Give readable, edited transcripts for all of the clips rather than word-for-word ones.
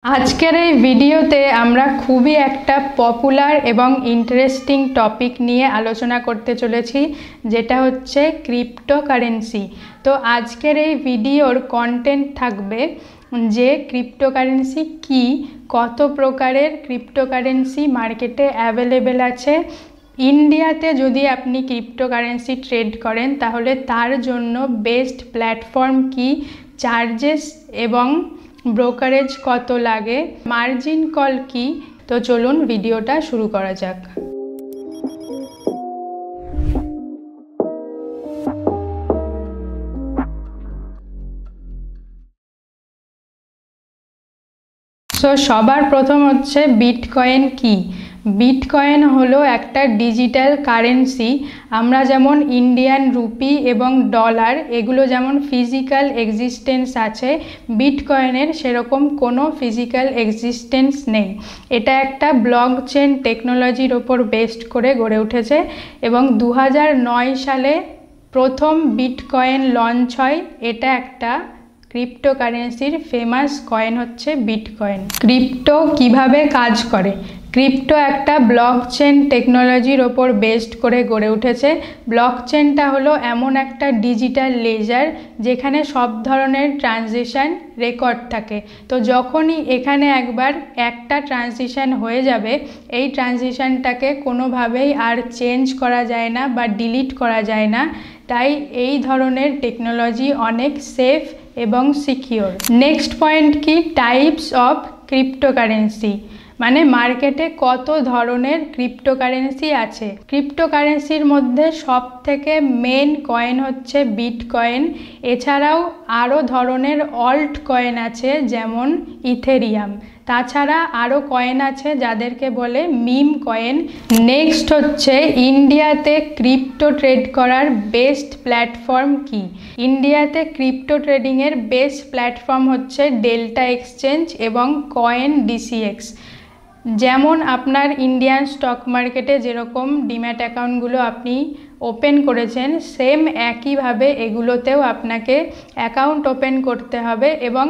আজকের এই ভিডিওতে আমরা খুবই একটা পপুলার এবং ইন্টারেস্টিং টপিক নিয়ে আলোচনা করতে চলেছি, যেটা হচ্ছে ক্রিপ্টোকারেন্সি। তো আজকের এই ভিডিওর কন্টেন্ট থাকবে যে ক্রিপ্টোকারেন্সি কি, কত প্রকারের ক্রিপ্টোকারেন্সি মার্কেটে অ্যাভেলেবেল আছে, ইন্ডিয়াতে যদি আপনি ক্রিপ্টোকারেন্সি ট্রেড করেন তাহলে তার জন্য বেস্ট প্ল্যাটফর্ম কি, চার্জেস এবং ব্রোকারেজ কত লাগে, মার্জিন কল কি। তো চলুন ভিডিওটা শুরু করা যাক। সবার প্রথম হচ্ছে বিটকয়েন কি। বিটকয়েন হলো একটা ডিজিটাল কারেন্সি। আমরা যেমন ইন্ডিয়ান রুপি এবং ডলার এগুলো যেমন ফিজিক্যাল এক্সিস্টেন্স আছে, বিটকয়েনের সেরকম কোনো ফিজিক্যাল এক্সিস্টেন্স নেই। এটা একটা ব্লক চেন টেকনোলজির ওপর বেসড করে গড়ে উঠেছে এবং 2009 সালে প্রথম বিটকয়েন লঞ্চ হয়। এটা একটা ক্রিপ্টোকারেন্সির ফেমাস কয়েন হচ্ছে বিটকয়েন। ক্রিপ্টো কিভাবে কাজ করে? ক্রিপ্টো একটা ব্লক চেন টেকনোলজির ওপর বেসড করে গড়ে উঠেছে। ব্লক চেনটা হলো এমন একটা ডিজিটাল লেজার যেখানে সব ধরনের ট্রানজিশন রেকর্ড থাকে। তো যখনই এখানে একবার একটা ট্রানজিশন হয়ে যাবে, এই ট্রানজিশনটাকে কোনোভাবেই আর চেঞ্জ করা যায় না বা ডিলিট করা যায় না। তাই এই ধরনের টেকনোলজি অনেক সেফ এবং সিকিওর। নেক্সট পয়েন্ট কি, টাইপস অফ ক্রিপ্টোকারেন্সি, মানে মার্কেটে কত ধরনের ক্রিপ্টোকারেন্সি আছে। ক্রিপ্টোকারেন্সির মধ্যে সব থেকে মেন কয়েন হচ্ছে বিটকয়েন। এছাড়াও আরও ধরনের অল্ট কয়েন আছে যেমন ইথেরিয়াম। তাছাড়া আরও কয়েন আছে যাদেরকে বলে মিম কয়েন। নেক্সট হচ্ছে ইন্ডিয়াতে ক্রিপ্টো ট্রেড করার বেস্ট প্ল্যাটফর্ম কি। ইন্ডিয়াতে ক্রিপ্টো ট্রেডিংয়ের বেস্ট প্ল্যাটফর্ম হচ্ছে ডেল্টা এক্সচেঞ্জ এবং কয়েন ডিসিএক্স। যেমন আপনার ইন্ডিয়ান স্টক মার্কেটে যেরকম ডিম্যাট অ্যাকাউন্টগুলো আপনি ওপেন করেছেন, সেম একইভাবে এগুলোতেও আপনাকে অ্যাকাউন্ট ওপেন করতে হবে এবং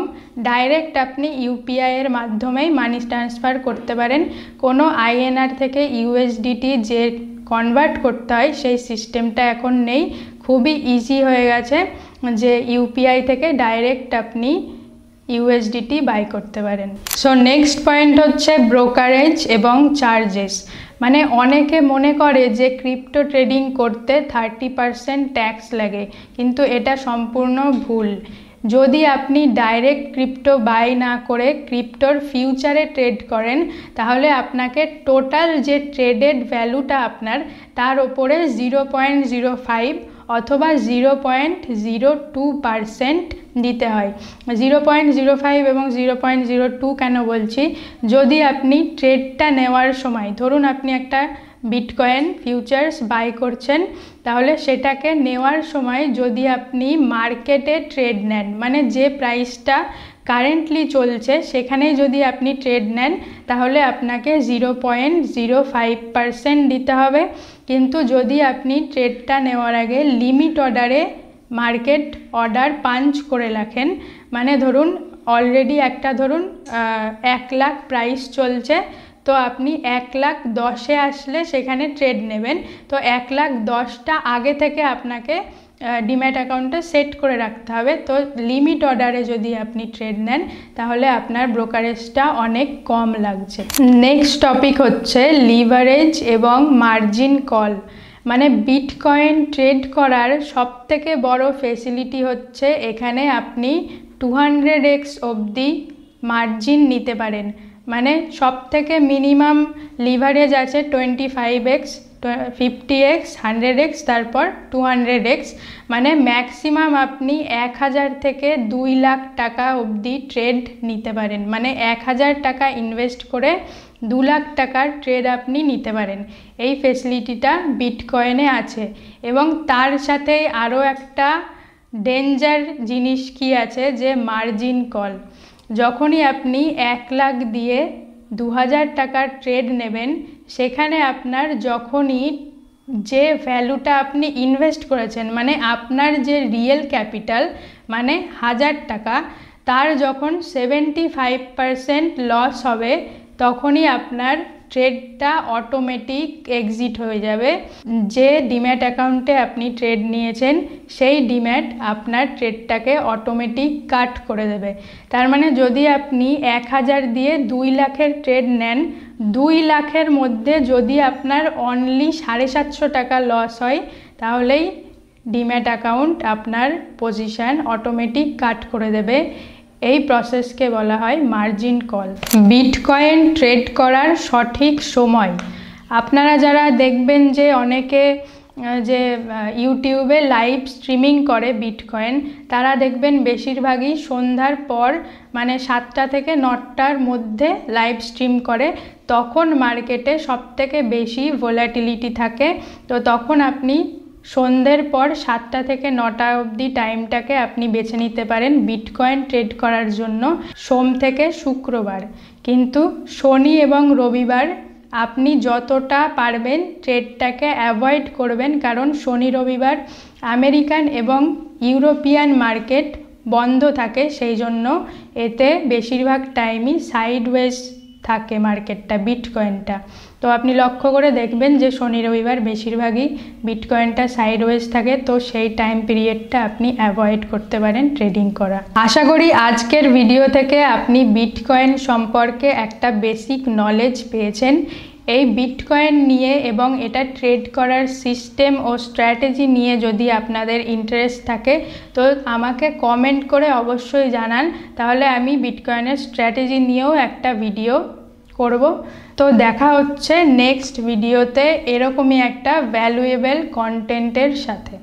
ডাইরেক্ট আপনি ইউপিআইয়ের মাধ্যমেই মানি ট্রান্সফার করতে পারেন। কোনো আইএনআর থেকে ইউএসডিটি যে কনভার্ট করতে হয় সেই সিস্টেমটা এখন নেই। খুবই ইজি হয়ে গেছে যে ইউপিআই থেকে ডাইরেক্ট আপনি ইউএসডিটি বাই করতে পারেন। নেক্সট পয়েন্ট হচ্ছে ব্রোকারেজ এবং চার্জেস। মানে অনেকে মনে করে যে ক্রিপ্টো ট্রেডিং করতে 30% ট্যাক্স লাগে, কিন্তু এটা সম্পূর্ণ ভুল। যদি আপনি ডাইরেক্ট ক্রিপ্টো বাই না করে ক্রিপ্টোর ফিউচারে ট্রেড করেন তাহলে আপনাকে টোটাল যে ট্রেডেড ভ্যালুটা আপনার তার ওপরে 0.05 অথবা 0.02% দিতে হয়। 0.05 এবং 0.02 কেন বলছি, যদি আপনি ট্রেডটা নেওয়ার সময়, ধরুন আপনি একটা বিটকয়েন ফিউচার্স বাই করছেন, তাহলে সেটাকে নেওয়ার সময় যদি আপনি মার্কেটে ট্রেড নেন, মানে যে প্রাইসটা কারেন্টলি চলছে সেখানেই যদি আপনি ট্রেড নেন তাহলে আপনাকে 0.05% দিতে হবে। কিন্তু যদি আপনি ট্রেডটা নেওয়ার আগে লিমিট অর্ডারে মার্কেট অর্ডার পাঞ্চ করে রাখেন, মানে ধরুন অলরেডি একটা ধরুন 1 লাখ প্রাইস চলছে, তো আপনি 1,10,000-এ আসলে সেখানে ট্রেড নেবেন। তো 1,10,000টা আগে থেকে আপনাকে ডিম্যাট অ্যাকাউন্টে সেট করে রাখতে হবে। তো লিমিট অর্ডারে যদি আপনি ট্রেড নেন তাহলে আপনার ব্রোকারেজটা অনেক কম লাগছে। নেক্সট টপিক হচ্ছে লিভারেজ এবং মার্জিন কল। মানে বিটকয়েন ট্রেড করার সবথেকে বড় ফেসিলিটি হচ্ছে এখানে আপনি 200x অবধি মার্জিন নিতে পারেন। মানে সব থেকে মিনিমাম লিভারেজ আছে 25x, 50x, 100x, তারপর 200x। মানে ম্যাক্সিমাম আপনি 1000 থেকে 2 লাখ টাকা অবধি ট্রেড নিতে পারেন। মানে 1000 টাকা ইনভেস্ট করে 2 লাখ টাকার ট্রেড আপনি নিতে পারেন। এই ফেসিলিটিটা বিটকয়েনে আছে। এবং তার সাথে আরও একটা ডেঞ্জার জিনিস কি আছে, যে মার্জিন কল। যখনই আপনি 1 লাখ দিয়ে 2000 টাকার ট্রেড নেবেন, সেখানে আপনার যখনই যে ভ্যালুটা আপনি ইনভেস্ট করেছেন, মানে আপনার যে রিয়েল ক্যাপিটাল মানে 1000 টাকা, তার যখন 75% লস হবে তখনই আপনার ট্রেডটা অটোমেটিক এক্সিট হয়ে যাবে। যে ডিম্যাট অ্যাকাউন্টে আপনি ট্রেড নিয়েছেন সেই ডিম্যাট আপনার ট্রেডটাকে অটোমেটিক কাট করে দেবে। তার মানে যদি আপনি 1000 দিয়ে 2 লাখের ট্রেড নেন, 2 লাখের মধ্যে যদি আপনার অনলি 750 টাকা লস হয় তাহলেই ডিম্যাট অ্যাকাউন্ট আপনার পজিশন অটোমেটিক কাট করে দেবে। এই প্রসেসকে বলা হয় মার্জিন কল। বিটকয়েন ট্রেড করার সঠিক সময়, আপনারা যারা দেখবেন যে অনেকে যে ইউটিউবে লাইভ স্ট্রিমিং করে বিটকয়েন, তারা দেখবেন বেশিরভাগই সন্ধ্যার পর মানে 7টা থেকে 9টার মধ্যে লাইভ স্ট্রিম করে। তখন মার্কেটে সবথেকে বেশি ভোলাটিলিটি থাকে। তো তখন আপনি সন্ধ্যের পর 7টা থেকে 9টা অবধি টাইমটাকে আপনি বেছে নিতে পারেন বিটকয়েন ট্রেড করার জন্য, সোম থেকে শুক্রবার। কিন্তু শনি এবং রবিবার আপনি যতটা পারবেন ট্রেডটাকে অ্যাভয়েড করবেন, কারণ শনি রবিবার আমেরিকান এবং ইউরোপিয়ান মার্কেট বন্ধ থাকে, সেই জন্য এতে বেশিরভাগ টাইমই সাইডওয়েজ থাকে মার্কেটটা, বিটকয়েনটা। তো আপনি লক্ষ্য করে দেখবেন যে শনি রবিবার বেশিরভাগই বিটকয়েনটা সাইডওয়েজ থাকে, তো সেই টাইম পিরিয়ডটা আপনি অ্যাভয়েড করতে পারেন ট্রেডিং করা। আশা করি আজকের ভিডিও থেকে আপনি বিটকয়েন সম্পর্কে একটা বেসিক নলেজ পেয়েছেন। এই বিটকয়েন নিয়ে এবং এটা ট্রেড করার সিস্টেম ও স্ট্র্যাটেজি নিয়ে যদি আপনাদের ইন্টারেস্ট থাকে তো আমাকে কমেন্ট করে অবশ্যই জানান, তাহলে আমি বিটকয়েনের স্ট্র্যাটেজি নিয়েও একটা ভিডিও করব। তো দেখা হচ্ছে নেক্সট ভিডিওতে এরকমই একটা ভ্যালুয়েবল কন্টেন্টের সাথে।